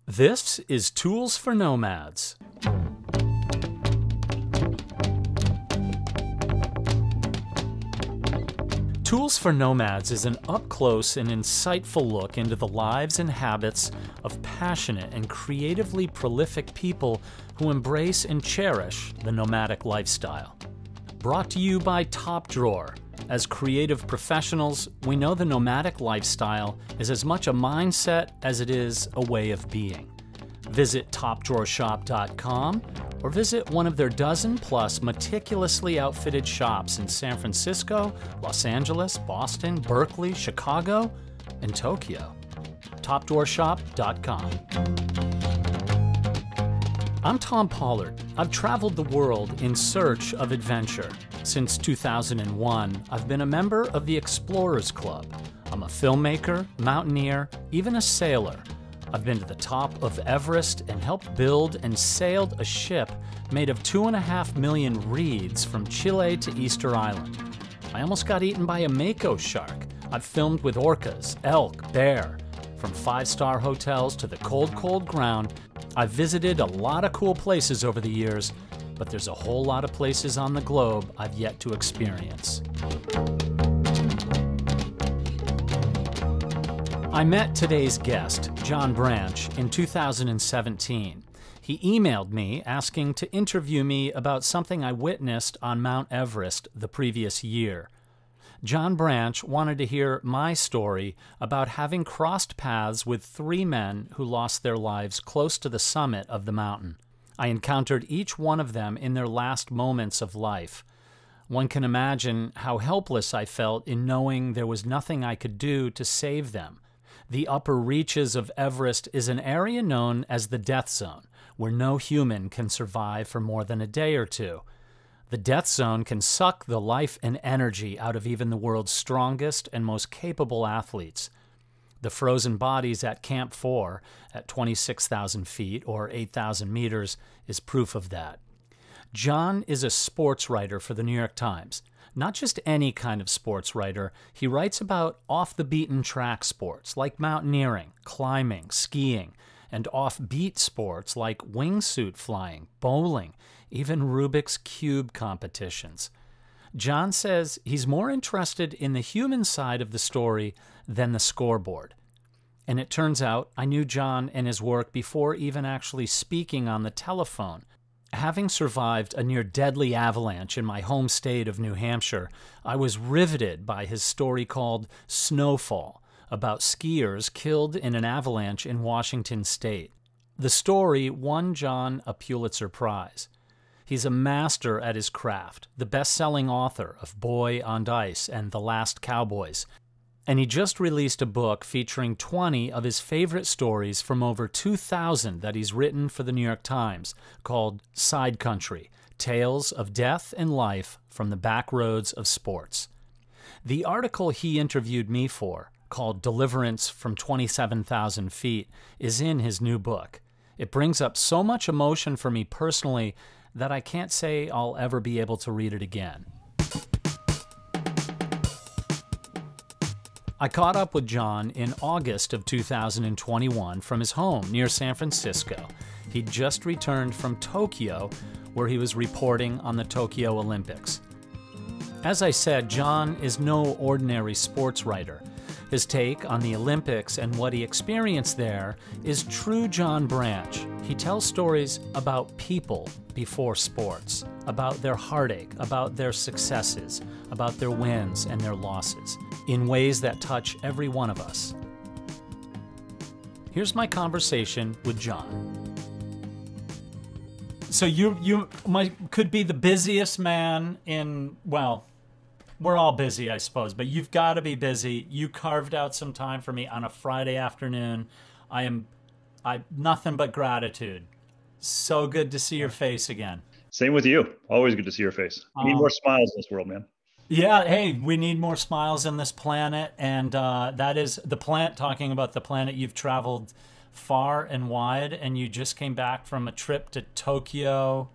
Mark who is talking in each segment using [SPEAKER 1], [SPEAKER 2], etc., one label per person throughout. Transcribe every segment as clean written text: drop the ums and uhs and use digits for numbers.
[SPEAKER 1] This is Tools for Nomads. Tools for Nomads is an up-close and insightful look into the lives and habits of passionate and creatively prolific people who embrace and cherish the nomadic lifestyle. Brought to you by Topdrawer. As creative professionals, we know the nomadic lifestyle is as much a mindset as it is a way of being. Visit Topdrawershop.com or visit one of their dozen-plus meticulously outfitted shops in San Francisco, Los Angeles, Boston, Berkeley, Chicago, and Tokyo. Topdrawershop.com. I'm Tom Pollard. I've traveled the world in search of adventure. Since 2001, I've been a member of the Explorers Club. I'm a filmmaker, mountaineer, even a sailor. I've been to the top of Everest and helped build and sailed a ship made of 2.5 million reeds from Chile to Easter Island. I almost got eaten by a mako shark. I've filmed with orcas, elk, bear. From five-star hotels to the cold, cold ground, I've visited a lot of cool places over the years, but there's a whole lot of places on the globe I've yet to experience. I met today's guest, John Branch, in 2017. He emailed me asking to interview me about something I witnessed on Mount Everest the previous year. John Branch wanted to hear my story about having crossed paths with 3 men who lost their lives close to the summit of the mountain. I encountered each one of them in their last moments of life. One can imagine how helpless I felt in knowing there was nothing I could do to save them. The upper reaches of Everest is an area known as the death zone, where no human can survive for more than a day or two. The death zone can suck the life and energy out of even the world's strongest and most capable athletes. The frozen bodies at Camp 4, at 26,000 feet or 8,000 meters, is proof of that. John is a sports writer for the New York Times. Not just any kind of sports writer, he writes about off-the-beaten-track sports like mountaineering, climbing, skiing, and off-beat sports like wingsuit flying, bowling, even Rubik's Cube competitions. John says he's more interested in the human side of the story than the scoreboard. And it turns out I knew John and his work before even actually speaking on the telephone. Having survived a near-deadly avalanche in my home state of New Hampshire, I was riveted by his story called Snowfall, about skiers killed in an avalanche in Washington state. The story won John a Pulitzer Prize. He's a master at his craft, the best-selling author of Boy on Ice and The Last Cowboys. And he just released a book featuring 20 of his favorite stories from over 2,000 that he's written for the New York Times, called Sidecountry, Tales of Death and Life from the Back Roads of Sports. The article he interviewed me for, called Deliverance from 27,000 Feet, is in his new book. It brings up so much emotion for me personally that I can't say I'll ever be able to read it again. I caught up with John in August of 2021 from his home near San Francisco. He'd just returned from Tokyo, where he was reporting on the Tokyo Olympics. As I said, John is no ordinary sports writer. His take on the Olympics and what he experienced there is true John Branch. He tells stories about people before sports, about their heartache, about their successes, about their wins and their losses, in ways that touch every one of us. Here's my conversation with John. So you could be the busiest man in, well, we're all busy, I suppose, but you've got to be busy. You carved out some time for me on a Friday afternoon. I nothing but gratitude. So good to see your face again.
[SPEAKER 2] Same with you. Always good to see your face. We need more smiles in this world, man.
[SPEAKER 1] Yeah, hey, we need more smiles on this planet, and that is the planet. Talking about the planet, you've traveled far and wide, and you just came back from a trip to Tokyo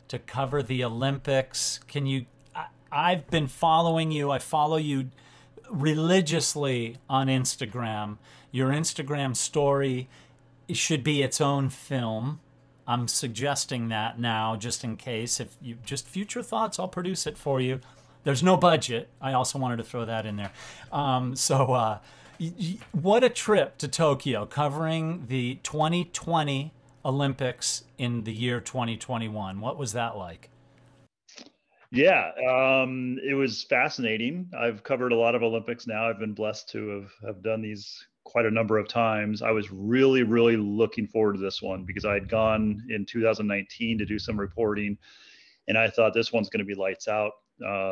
[SPEAKER 1] to cover the Olympics. Can you? I've been following you. I follow you religiously on Instagram. Your Instagram story should be its own film. I'm suggesting that now, just in case. If you just future thoughts, I'll produce it for you. There's no budget. I also wanted to throw that in there. What a trip to Tokyo, covering the 2020 Olympics in the year 2021. What was that like?
[SPEAKER 2] Yeah, it was fascinating. I've covered a lot of Olympics now. I've been blessed to have done these quite a number of times. I was really, really looking forward to this one because I had gone in 2019 to do some reporting, and I thought this one's going to be lights out.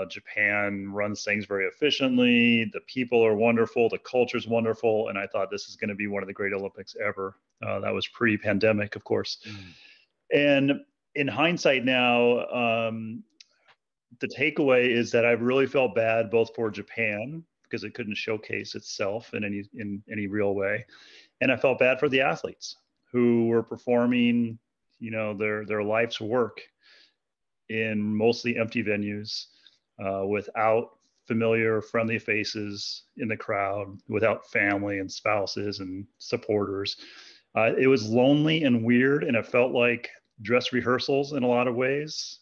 [SPEAKER 2] Japan runs things very efficiently. The people are wonderful. The culture's wonderful. And I thought this is going to be one of the great Olympics ever. That was pre-pandemic, of course. And in hindsight now, the takeaway is that I really felt bad both for Japan because it couldn't showcase itself in any real way, and I felt bad for the athletes who were performing, their life's work in mostly empty venues, without familiar, friendly faces in the crowd, without family and spouses and supporters. It was lonely and weird, and it felt like dress rehearsals in a lot of ways.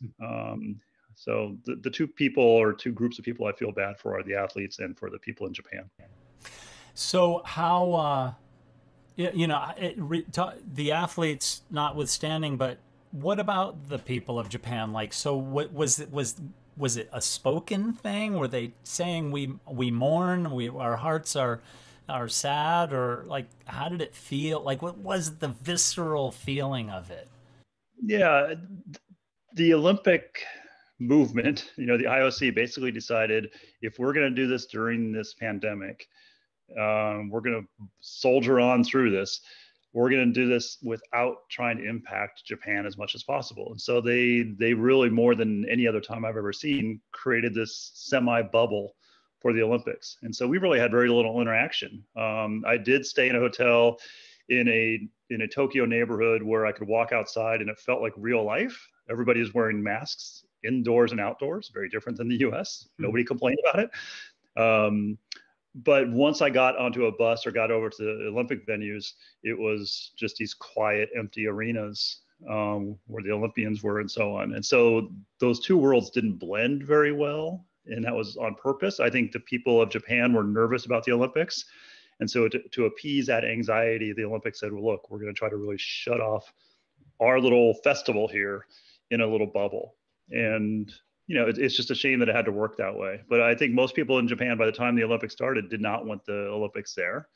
[SPEAKER 2] So the two groups of people I feel bad for are the athletes and for the people in Japan.
[SPEAKER 1] So how, the athletes notwithstanding, but what about the people of Japan? Like, so what was it a spoken thing? Were they saying we mourn, our hearts are sad, or like how did it feel? Like what was the visceral feeling of it?
[SPEAKER 2] Yeah, the Olympic movement, the IOC basically decided if we're going to do this during this pandemic, we're going to soldier on through this. We're going to do this without trying to impact Japan as much as possible. And so they really, more than any other time I've ever seen, created this semi-bubble for the Olympics. And so we really had very little interaction. I did stay in a hotel in a Tokyo neighborhood where I could walk outside and it felt like real life. Everybody is wearing masks indoors and outdoors, very different than the US. Nobody complained about it. But once I got onto a bus or got over to the Olympic venues, it was just these quiet, empty arenas where the Olympians were and so on. And so those two worlds didn't blend very well. And that was on purpose. I think the people of Japan were nervous about the Olympics. And so to appease that anxiety, the Olympics said, well, look, we're going to try to really shut off our little festival here in a little bubble. And it's just a shame that it had to work that way. But I think most people in Japan, by the time the Olympics started, did not want the Olympics there.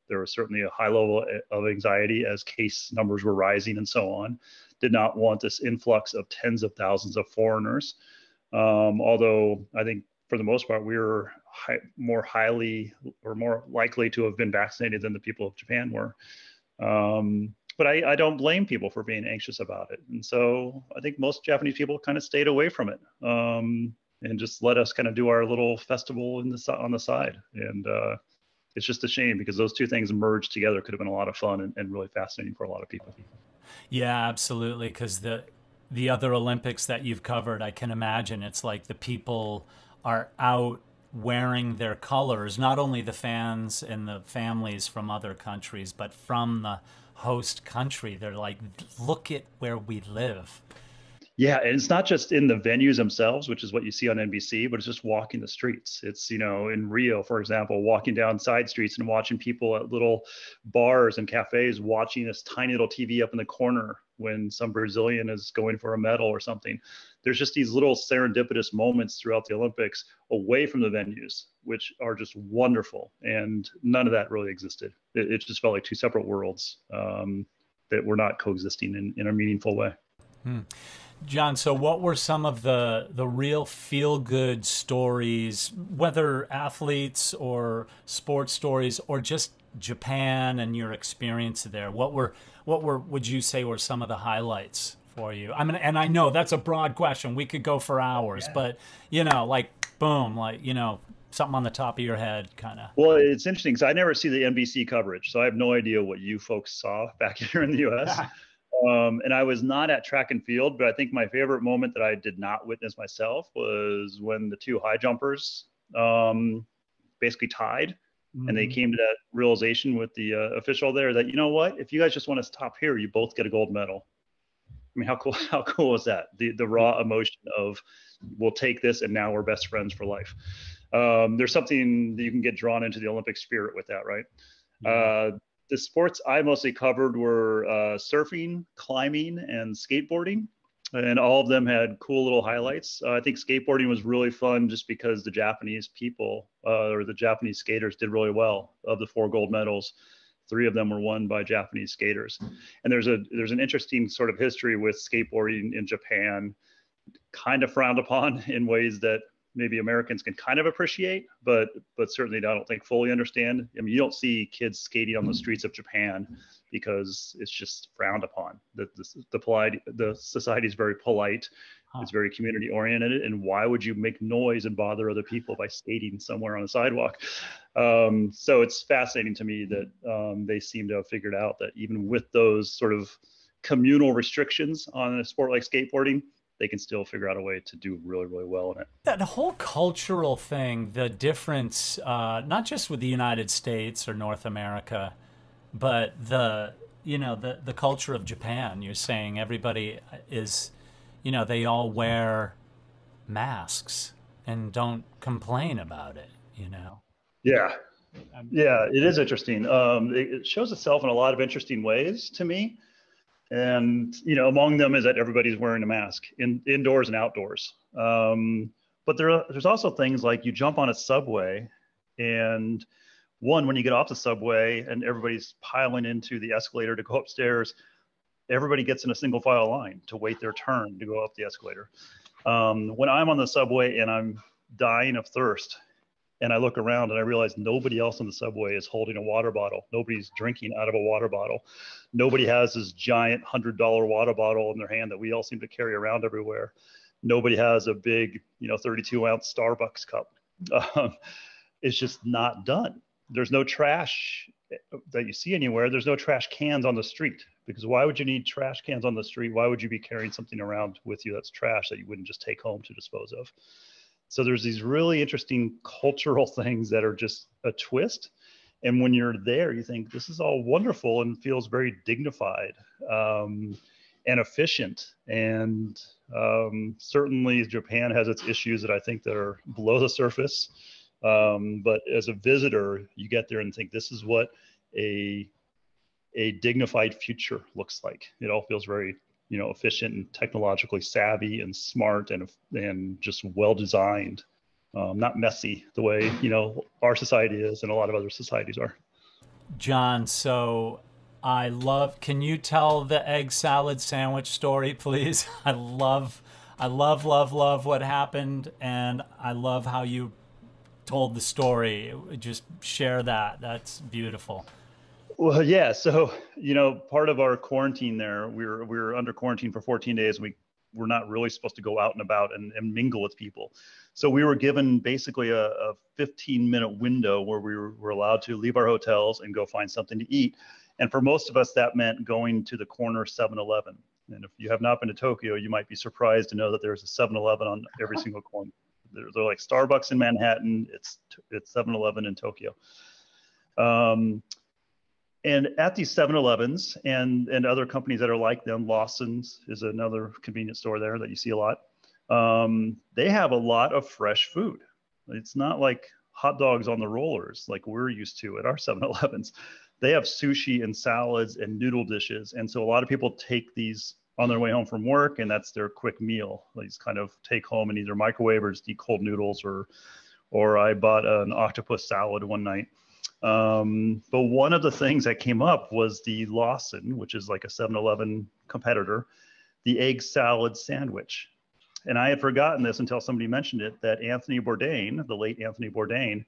[SPEAKER 2] There was certainly a high level of anxiety as case numbers were rising and so on. Did not want this influx of tens of thousands of foreigners. Although I think for the most part, we were more likely to have been vaccinated than the people of Japan were. But I don't blame people for being anxious about it. And so I think most Japanese people kind of stayed away from it and just let us kind of do our little festival on the side. And it's just a shame because those two things merged together could have been a lot of fun and really fascinating for a lot of people.
[SPEAKER 1] Yeah, absolutely. Because the other Olympics that you've covered, I can imagine it's like the people are out wearing their colors, not only the fans and the families from other countries, but from the host country. They're like, look at where we live.
[SPEAKER 2] Yeah, and it's not just in the venues themselves, which is what you see on NBC, but it's just walking the streets. It's, in Rio, for example, walking down side streets and watching people at little bars and cafes watching this tiny little TV up in the corner when some Brazilian is going for a medal or something. There's just these little serendipitous moments throughout the Olympics away from the venues, which are just wonderful. And none of that really existed. It just felt like two separate worlds that were not coexisting in a meaningful way.
[SPEAKER 1] John, so what were some of the real feel-good stories, whether athletes or sports stories or just Japan and your experience there? What would you say were some of the highlights for you? I mean, and I know that's a broad question. We could go for hours, but like boom, like something on the top of your head, kind of.
[SPEAKER 2] Well, it's interesting because I never see the NBC coverage, so I have no idea what you folks saw back here in the U.S. And I was not at track and field, but I think my favorite moment that I did not witness myself was when the two high jumpers basically tied And they
[SPEAKER 1] Mhm.
[SPEAKER 2] came to that realization with the official there that, you know what, if you guys just want to stop here, you both get a gold medal. I mean, how cool, how cool is that? The raw emotion of, we'll take this and now we're best friends for life. There's something that you can get drawn into the Olympic spirit with that, right?
[SPEAKER 1] Yeah.
[SPEAKER 2] The sports I mostly covered were surfing, climbing, and skateboarding. And all of them had cool little highlights. I think skateboarding was really fun just because the Japanese people or the Japanese skaters did really well. Of the 4 gold medals, 3 of them were won by Japanese skaters. And there's an interesting sort of history with skateboarding in Japan, kind of frowned upon in ways that maybe Americans can kind of appreciate, but certainly I don't think fully understand. I mean, you don't see kids skating on the streets of Japan because it's just frowned upon. The society is very polite.
[SPEAKER 1] Huh.
[SPEAKER 2] It's very community oriented. And why would you make noise and bother other people by skating somewhere on a sidewalk? So it's fascinating to me that they seem to have figured out that even with those sort of communal restrictions on a sport like skateboarding, they can still figure out a way to do really, really well in it.
[SPEAKER 1] That whole cultural thing, the difference, not just with the United States or North America, but the culture of Japan. You're saying everybody is, they all wear masks and don't complain about it.
[SPEAKER 2] Yeah,
[SPEAKER 1] Um,
[SPEAKER 2] yeah, it is interesting. It shows itself in a lot of interesting ways to me. And among them is that everybody's wearing a mask indoors and outdoors. But there's also things like you jump on a subway, and when you get off the subway and everybody's piling into the escalator to go upstairs, everybody gets in a single file line to wait their turn to go up the escalator. When I'm on the subway and I'm dying of thirst, and I look around and I realize nobody else on the subway is holding a water bottle. Nobody's drinking out of a water bottle. Nobody has this giant $100 water bottle in their hand that we all seem to carry around everywhere. Nobody has a big, 32-ounce Starbucks cup. Um, it's just not done. There's no trash that you see anywhere. There's no trash cans on the street, because why would you need trash cans on the street? Why would you be carrying something around with you that's trash that you wouldn't just take home to dispose of? So there's these really interesting cultural things that are just a twist. And when you're there, you think this is all wonderful and feels very dignified and efficient. And certainly Japan has its issues that I think that are below the surface. But as a visitor, you get there and think this is what a dignified future looks like. It all feels very efficient and technologically savvy and smart and just well designed, not messy the way our society is and a lot of other societies are.
[SPEAKER 1] John, so can you tell the egg salad sandwich story, please? I love what happened, and I love how you told the story. Just share that. That's beautiful.
[SPEAKER 2] Well, yeah. So, part of our quarantine there, we were under quarantine for 14 days. We were not really supposed to go out and about and mingle with people. So we were given basically a 15-minute window where we were allowed to leave our hotels and go find something to eat. And for most of us, that meant going to the corner 7-Eleven. And if you have not been to Tokyo, you might be surprised to know that there's a 7-Eleven on every single corner. They're like Starbucks in Manhattan. It's 7-Eleven in Tokyo. And at these 7-Elevens and other companies that are like them, Lawson's is another convenience store there that you see a lot. They have a lot of fresh food. It's not like hot dogs on the rollers like we're used to at our 7-Elevens. They have sushi and salads and noodle dishes. And so a lot of people take these on their way home from work, and that's their quick meal. They just kind of take home and either microwave or just eat cold noodles, or I bought an octopus salad one night. But one of the things that came up was the Lawson, which is like a 7-Eleven competitor, the egg salad sandwich. And I had forgotten this until somebody mentioned it, that Anthony Bourdain, the late Anthony Bourdain,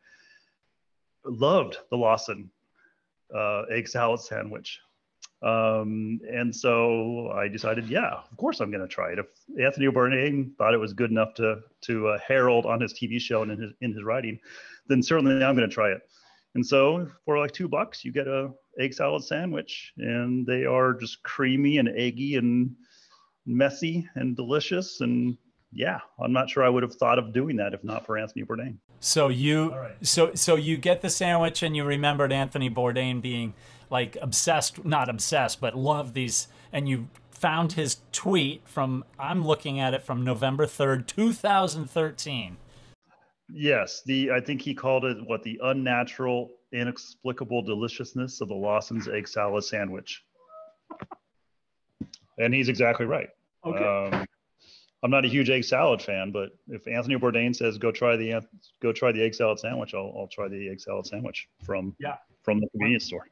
[SPEAKER 2] loved the Lawson egg salad sandwich. And so I decided, yeah, of course I'm going to try it. If Anthony Bourdain thought it was good enough to herald on his TV show and in his writing, then certainly I'm going to try it. And so for like $2, you get a egg salad sandwich, and they are just creamy and eggy and messy and delicious. And yeah, I'm not sure I would have thought of doing that if not for Anthony Bourdain.
[SPEAKER 1] So so you get the sandwich and you remembered Anthony Bourdain being like obsessed, not obsessed, but loved these, and you found his tweet from, I'm looking at it from November 3rd, 2013.
[SPEAKER 2] Yes, I think he called it what, the unnatural, inexplicable deliciousness of the Lawson's egg salad sandwich. And he's exactly right.
[SPEAKER 1] Okay.
[SPEAKER 2] I'm not a huge egg salad fan, but if Anthony Bourdain says go try the egg salad sandwich, I'll try the egg salad sandwich from the convenience store.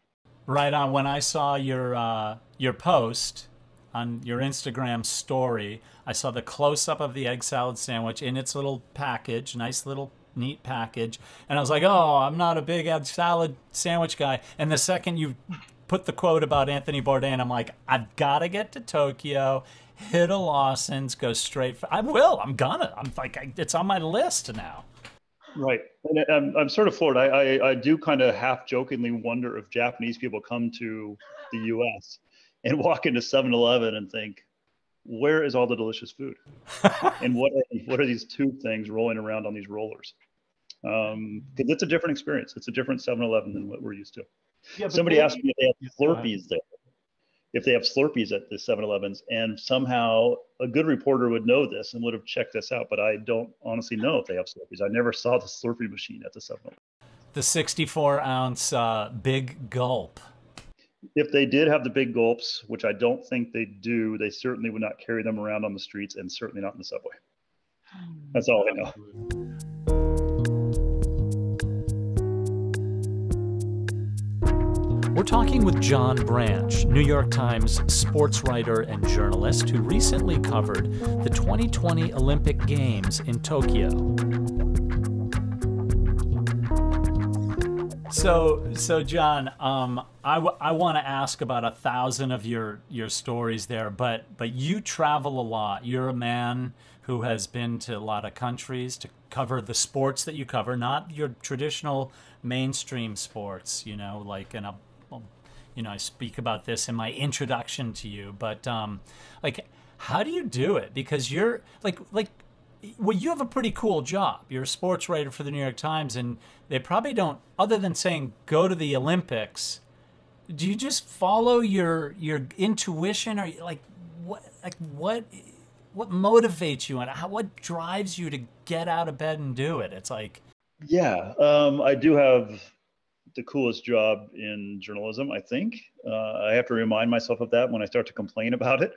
[SPEAKER 1] Right on. When I saw your post on your Instagram story, I saw the close up of the egg salad sandwich in its little package, nice little neat package, and I was like, oh, I'm not a big egg salad sandwich guy. And the second you put the quote about Anthony Bourdain, I'm like, I've got to get to Tokyo, hit a Lawson's, go straight for, I will. I'm gonna. I'm like, it's on my list now.
[SPEAKER 2] Right. And I'm sort of floored. I do kind of half jokingly wonder if Japanese people come to the US and walk into 7-Eleven and think, where is all the delicious food? And what are these tube things rolling around on these rollers? Because it's a different experience. It's a different 7-Eleven than what we're used to. Yeah, somebody asked me if they have Slurpees there. If they have Slurpees at the 7-Elevens, and somehow a good reporter would know this and would have checked this out, but I don't honestly know if they have Slurpees. I never saw the Slurpee machine at the 7-Eleven.
[SPEAKER 1] The 64-ounce big gulp.
[SPEAKER 2] If they did have the big gulps, which I don't think they do, they certainly would not carry them around on the streets, and certainly not in the subway. That's all I know.
[SPEAKER 1] We're talking with John Branch, New York Times sports writer and journalist who recently covered the 2020 Olympic Games in Tokyo. So John, I want to ask about 1,000 of your stories there, but you travel a lot. You're a man who has been to a lot of countries to cover the sports that you cover, not your traditional mainstream sports, like in a, I speak about this in my introduction to you, but like, how do you do it? Because you're well, you have a pretty cool job. You're a sports writer for the New York Times, and they probably don't, other than saying go to the Olympics, do you just follow your intuition, or what motivates you, and what drives you to get out of bed and do it? It's like,
[SPEAKER 2] yeah, I do have the coolest job in journalism, I think. I have to remind myself of that when I start to complain about it.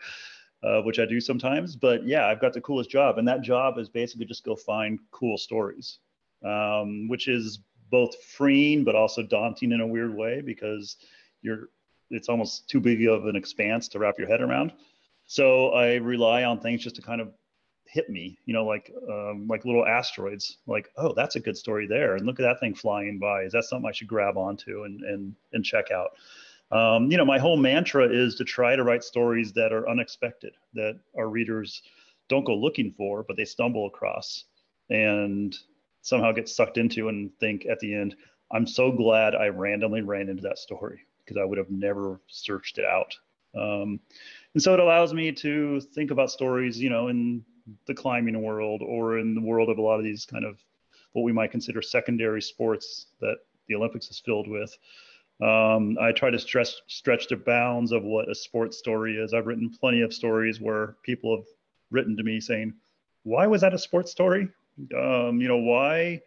[SPEAKER 2] Which I do sometimes, but yeah, I've got the coolest job, and that job is basically just go find cool stories, which is both freeing but also daunting in a weird way, because it's almost too big of an expanse to wrap your head around. So I rely on things just to kind of hit me, like little asteroids, like, oh, that's a good story there, and look at that thing flying by. Is that something I should grab onto and check out? My whole mantra is to try to write stories that are unexpected, that our readers don't go looking for, but they stumble across and somehow get sucked into and think at the end, I'm so glad I randomly ran into that story, because I would have never searched it out. And so it allows me to think about stories, in the climbing world, or in the world of a lot of these kind of what we might consider secondary sports that the Olympics is filled with. I try to stretch the bounds of what a sports story is. I've written plenty of stories where people have written to me saying, why was that a sports story? Why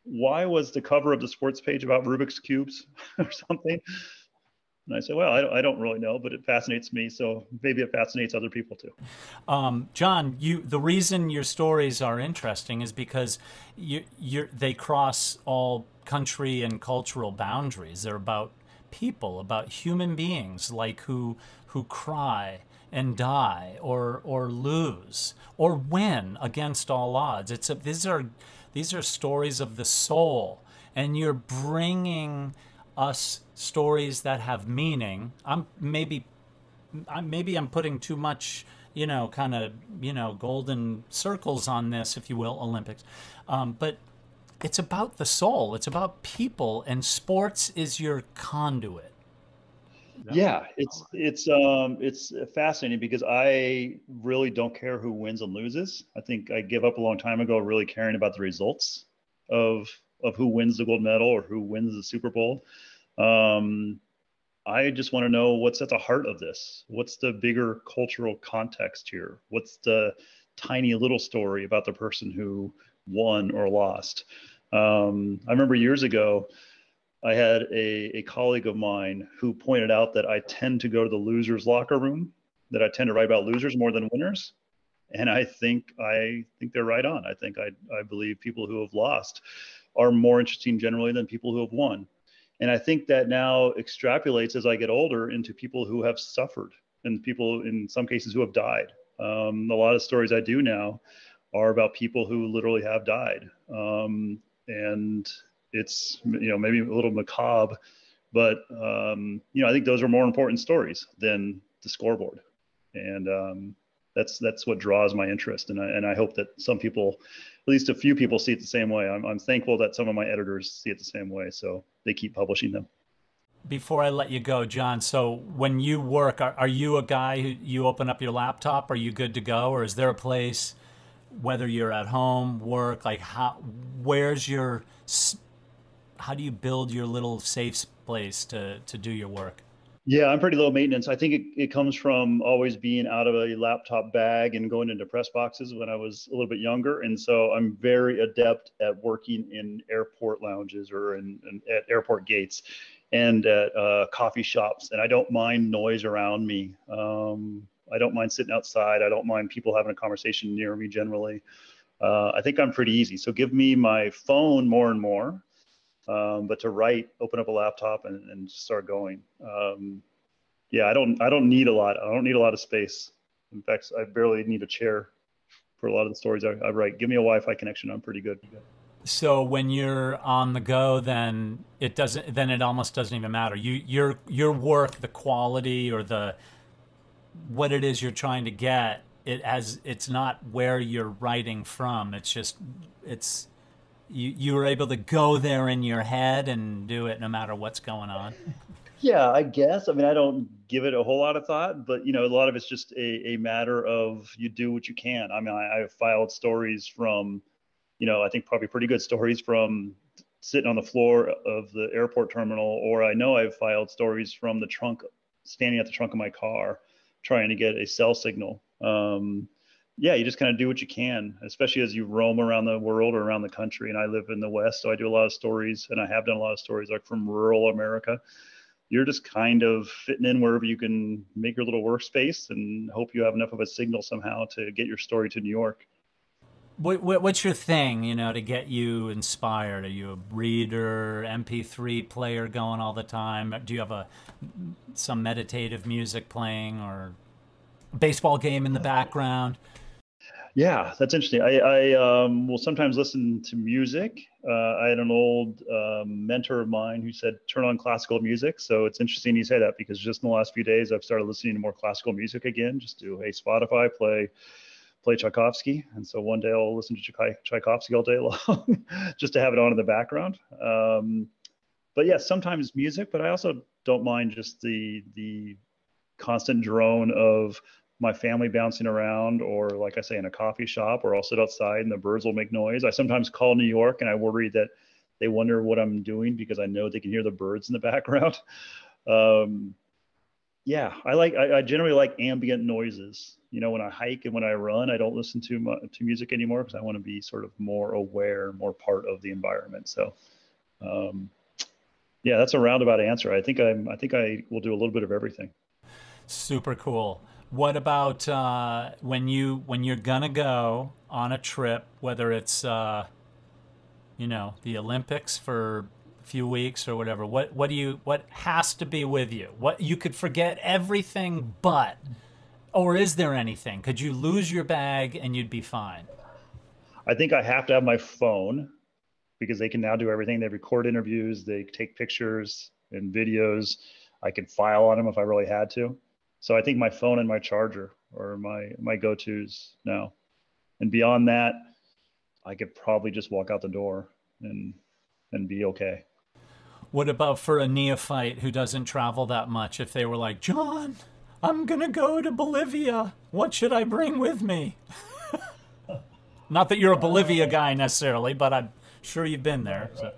[SPEAKER 2] was the cover of the sports page about Rubik's Cubes or something? And I say, well, I don't really know, but it fascinates me. So maybe it fascinates other people too.
[SPEAKER 1] John, the reason your stories are interesting is because they cross all country and cultural boundaries. They're about people, about human beings, like who cry and die, or lose, or win against all odds. These are stories of the soul, and you're bringing us stories that have meaning. Maybe I'm putting too much, golden circles on this, if you will, Olympics. But it's about the soul. It's about people, and sports is your conduit.
[SPEAKER 2] Yeah, it's fascinating because I really don't care who wins and loses. I think I gave up a long time ago, really caring about the results of who wins the gold medal or who wins the Super Bowl. Um, I just want to know what's at the heart of this. What's the bigger cultural context here? What's the tiny little story about the person who won or lost? I remember years ago, I had a colleague of mine who pointed out that I tend to go to the losers' locker room, that I tend to write about losers more than winners. And I think they're right on. I believe people who have lost are more interesting generally than people who have won. And I think that now extrapolates as I get older into people who have suffered and people in some cases who have died. A lot of stories I do now are about people who literally have died. And it's, maybe a little macabre, but, I think those are more important stories than the scoreboard. And that's what draws my interest. And I hope that some people, at least a few people, see it the same way. I'm thankful that some of my editors see it the same way, so they keep publishing them.
[SPEAKER 1] Before I let you go, John, so when you work, are you a guy who you open up your laptop? Are you good to go? Or is there a place, whether you're at home, work, like where's your, how do you build your little safe place to do your work?
[SPEAKER 2] Yeah, I'm pretty low maintenance. I think it comes from always being out of a laptop bag and going into press boxes when I was a little bit younger. And so I'm very adept at working in airport lounges or at airport gates and at coffee shops. And I don't mind noise around me. I don't mind sitting outside. I don't mind people having a conversation near me generally. I think I'm pretty easy. So give me my phone more and more. But to write, open up a laptop and start going. Yeah, I don't need a lot. I don't need a lot of space. In fact, I barely need a chair for a lot of the stories I write. Give me a Wi-Fi connection. I'm pretty good.
[SPEAKER 1] So when you're on the go, then it doesn't. Then it almost doesn't even matter. Your work, the quality or the what it is you're trying to get. It's not where you're writing from. It's just it's you were able to go there in your head and do it no matter what's going on.
[SPEAKER 2] Yeah, I guess. I mean, I don't give it a whole lot of thought, but a lot of it's just a matter of you do what you can. I mean, I've filed stories from, I think probably pretty good stories from sitting on the floor of the airport terminal, or I know I've filed stories from the trunk, standing at the trunk of my car, trying to get a cell signal. Yeah, you just kind of do what you can, especially as you roam around the world or around the country. And I live in the West, so I do a lot of stories, and I have done a lot of stories like from rural America. You're just kind of fitting in wherever you can make your little workspace and hope you have enough of a signal somehow to get your story to New York.
[SPEAKER 1] What's your thing, to get you inspired? Are you a reader, MP3 player going all the time? Do you have some meditative music playing or a baseball game in the background?
[SPEAKER 2] Yeah, that's interesting. I will sometimes listen to music. I had an old mentor of mine who said, turn on classical music. So it's interesting you say that because just in the last few days, I've started listening to more classical music again. Just do, hey, Spotify, play Tchaikovsky. And so one day I'll listen to Tchaikovsky all day long just to have it on in the background. But yeah, sometimes music, but I also don't mind just the constant drone of my family bouncing around, or like I say, in a coffee shop, or I'll sit outside and the birds will make noise. I sometimes call New York and I worry that they wonder what I'm doing because I know they can hear the birds in the background. Um, yeah, I generally like ambient noises. When I hike and when I run, I don't listen to music anymore because I want to be sort of more aware, more part of the environment. So, um, yeah, that's a roundabout answer. I think I will do a little bit of everything.
[SPEAKER 1] Super cool. What about when you're gonna go on a trip, whether it's the Olympics for a few weeks or whatever? What has to be with you? What you could forget everything, but or is there anything? Could you lose your bag and you'd be fine?
[SPEAKER 2] I think I have to have my phone because they can now do everything. They record interviews, they take pictures and videos. I could file on them if I really had to. So I think my phone and my charger are my go-tos now. And beyond that, I could probably just walk out the door and be okay.
[SPEAKER 1] What about for a neophyte who doesn't travel that much? If they were like, John, I'm going to go to Bolivia. What should I bring with me? Not that you're a Bolivia guy necessarily, but I'm sure you've been there. So.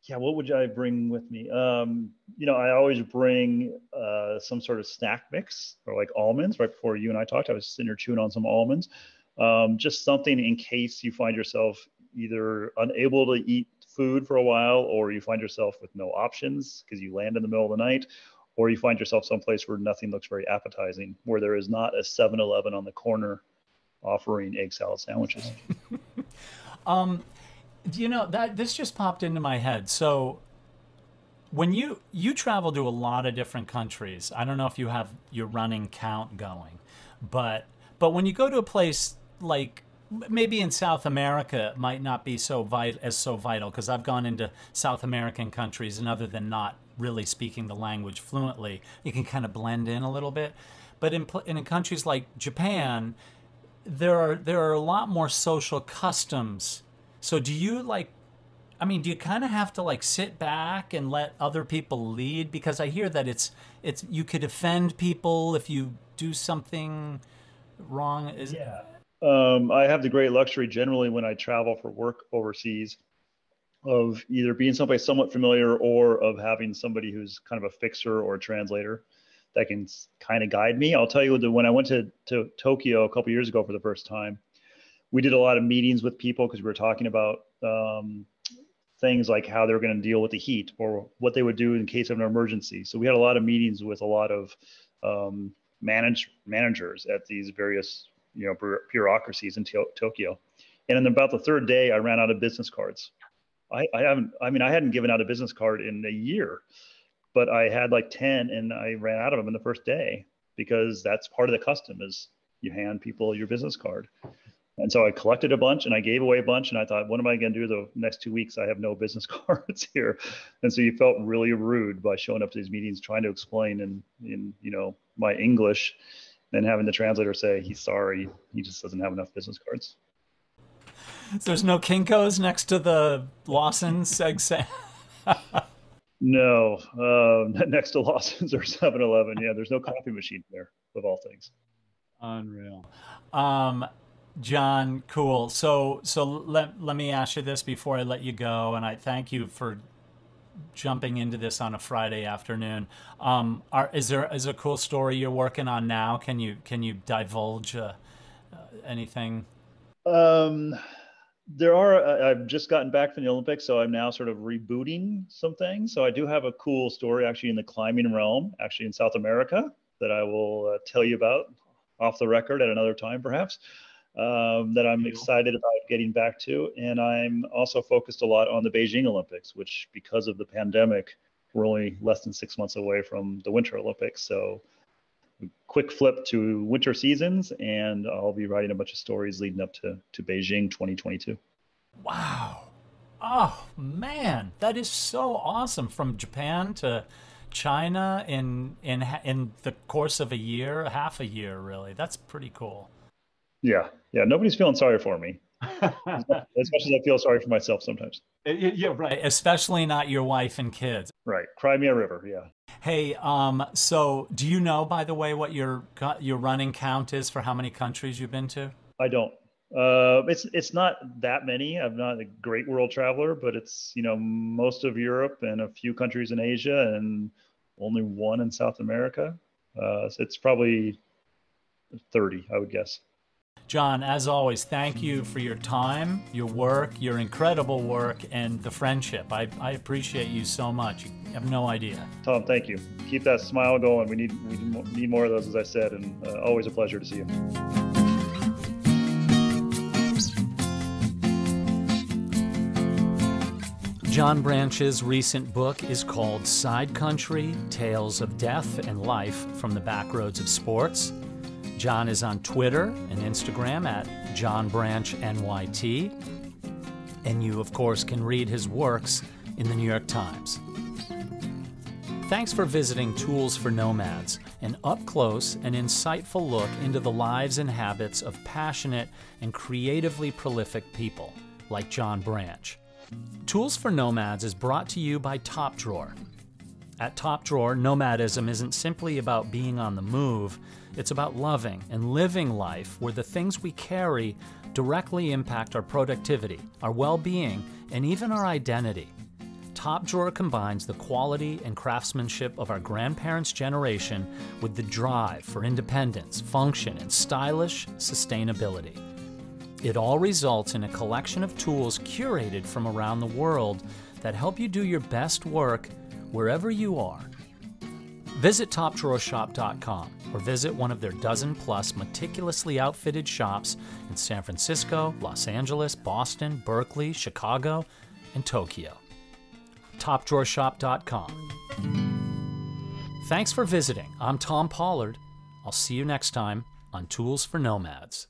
[SPEAKER 2] Yeah, what would I bring with me? I always bring some sort of snack mix or like almonds. Right before you and I talked, I was sitting here chewing on some almonds. Just something in case you find yourself either unable to eat food for a while, or you find yourself with no options because you land in the middle of the night, or you find yourself someplace where nothing looks very appetizing, where there is not a 7-Eleven on the corner offering egg salad sandwiches.
[SPEAKER 1] That this just popped into my head. So when you travel to a lot of different countries, I don't know if you have your running count going, but when you go to a place like maybe in South America, it might not be so vital because I've gone into South American countries, and other than not really speaking the language fluently, you can kind of blend in a little bit. But in countries like Japan, there are a lot more social customs. So do you do you kind of have to like sit back and let other people lead? Because I hear that it's you could offend people if you do something wrong.
[SPEAKER 2] Yeah. I have the great luxury generally when I travel for work overseas of either being someplace somewhat familiar or of having somebody who's kind of a fixer or a translator that can kind of guide me. I'll tell you that when I went to Tokyo a couple of years ago for the first time, we did a lot of meetings with people because we were talking about things like how they're going to deal with the heat or what they would do in case of an emergency. So we had a lot of meetings with a lot of managers at these various bureaucracies in Tokyo. And in about the third day, I ran out of business cards. I hadn't given out a business card in a year, but I had like 10 and I ran out of them in the first day because that's part of the custom is you hand people your business card. And so I collected a bunch and I gave away a bunch and I thought, what am I going to do the next 2 weeks? I have no business cards here. And so you felt really rude by showing up to these meetings, trying to explain in my English, and having the translator say, he's sorry, he just doesn't have enough business cards.
[SPEAKER 1] So there's no Kinko's next to the Lawson's egg
[SPEAKER 2] No, next to Lawson's or 7-Eleven. Yeah, there's no coffee machine there, of all things.
[SPEAKER 1] Unreal. John, cool. So let me ask you this before I let you go, and I thank you for jumping into this on a Friday afternoon. Is there a cool story you're working on now? Can you divulge anything?
[SPEAKER 2] There are. I've just gotten back from the Olympics, so I'm now sort of rebooting some things. So I do have a cool story actually in the climbing realm, actually in South America, that I will tell you about off the record at another time, perhaps. That I'm excited about getting back to. And I'm also focused a lot on the Beijing Olympics, which because of the pandemic, we're only less than 6 months away from the Winter Olympics. So quick flip to winter seasons, and I'll be writing a bunch of stories leading up to Beijing 2022.
[SPEAKER 1] Wow. Oh, man, that is so awesome. From Japan to China in the course of a year, half a year, really. That's pretty cool.
[SPEAKER 2] Yeah. Nobody's feeling sorry for me, as much as I feel sorry for myself sometimes.
[SPEAKER 1] Yeah, right. Especially not your wife and kids.
[SPEAKER 2] Right. Cry me a river. Yeah.
[SPEAKER 1] Hey, so do you know, by the way, what your running count is for how many countries you've been to?
[SPEAKER 2] I don't. It's not that many. I'm not a great world traveler, but it's most of Europe and a few countries in Asia and only one in South America. So it's probably 30, I would guess.
[SPEAKER 1] John, as always, thank you for your time, your work, your incredible work, and the friendship. I appreciate you so much. You have no idea.
[SPEAKER 2] Tom, thank you. Keep that smile going. We need more of those, as I said, and always a pleasure to see you.
[SPEAKER 1] John Branch's recent book is called Sidecountry: Tales of Death and Life from the Backroads of Sports. John is on Twitter and Instagram at JohnBranchNYT. And you, of course, can read his works in the New York Times. Thanks for visiting Tools for Nomads, an up-close and insightful look into the lives and habits of passionate and creatively prolific people like John Branch. Tools for Nomads is brought to you by Topdrawer. At Topdrawer, nomadism isn't simply about being on the move, it's about loving and living life where the things we carry directly impact our productivity, our well-being, and even our identity. Topdrawer combines the quality and craftsmanship of our grandparents' generation with the drive for independence, function, and stylish sustainability. It all results in a collection of tools curated from around the world that help you do your best work wherever you are. Visit Topdrawershop.com or visit one of their dozen-plus meticulously outfitted shops in San Francisco, Los Angeles, Boston, Berkeley, Chicago, and Tokyo. Topdrawershop.com. Thanks for visiting. I'm Tom Pollard. I'll see you next time on Tools for Nomads.